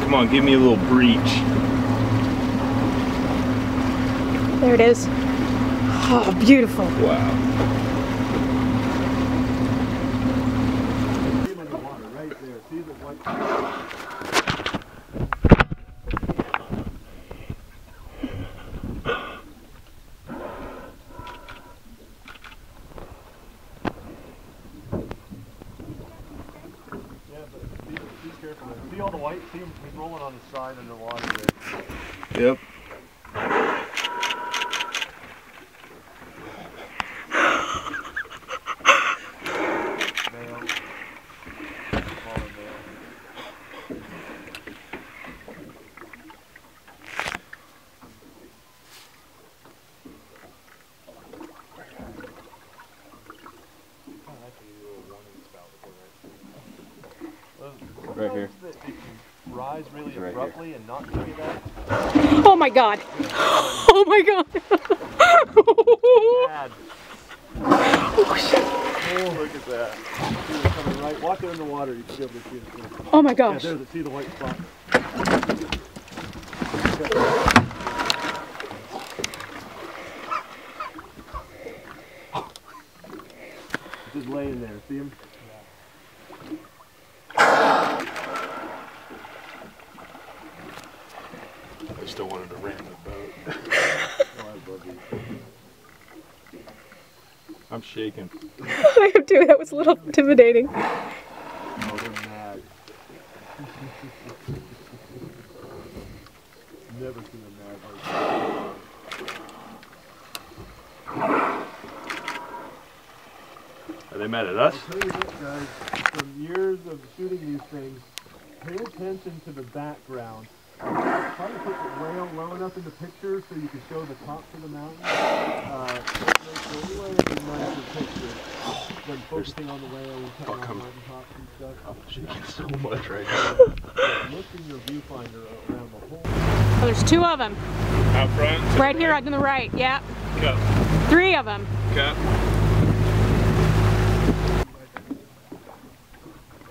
Come on, give me a little breach. There it is. Oh, beautiful. Wow. See all the white? See him? He's rolling on the side underwater there. Yep. Male. Smaller male. Right here. It can rise really abruptly and not give you that. Oh my god. Oh my god. Bad. Oh, look at that. See it coming right. Walk it in the water. You should be able to see it. Oh my gosh. Yeah, see the white spot. Just laying there. See him? I just don't want him to ram the boat. I'm shaking. I am too. That was a little intimidating. Oh, they're mad. Never seen them mad like that. Are they mad at us? I'll tell you what, guys, from years of shooting these things, pay attention to the background. Try to put the whale low enough in the picture so you can show the tops of the mountain. Makes a way nicer picture than focusing on the whale and cutting off mountain tops and stuff. I'm shaking so much right now. Look in your viewfinder around the whole. Oh, there's two of them. Out front? Right here on the right. Yep. Go. 3 of them. Go.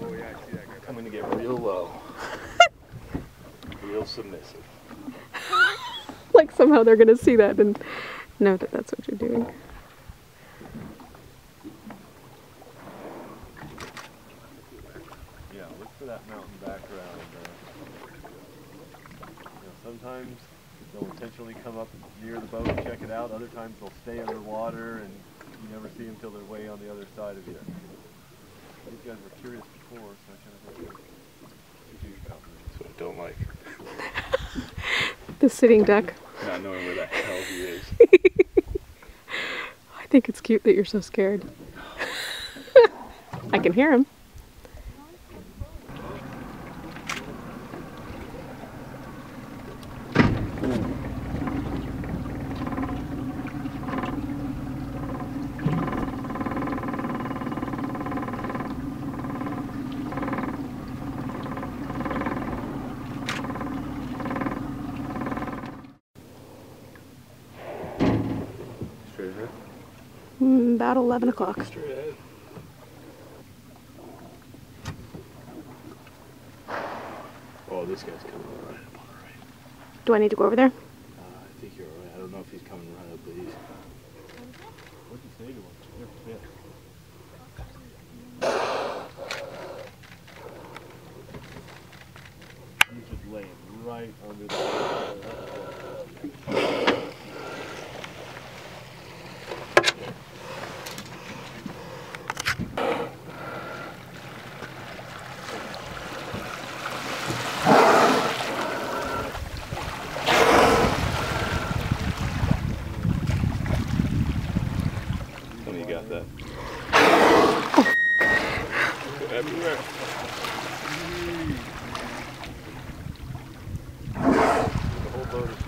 Oh yeah, I see that guy. Coming to get real low. Real submissive. Like somehow they're gonna see that and know that that's what you're doing. Yeah, look for that mountain background. Sometimes they'll intentionally come up near the boat and check it out. Other times they'll stay underwater and you never see them until they're way on the other side of you. These guys were curious before, so I kind of That's what I don't like. The sitting duck. Not knowing where the hell he is. I think it's cute that you're so scared. I can hear him. Straight ahead? About 11 o'clock. Straight ahead. Oh, this guy's coming right up on the right. Do I need to go over there? I think you're right. I don't know if he's coming right up, but he's... What'd you say to him? He's just laying right under the... You got that. Everywhere. The whole boat is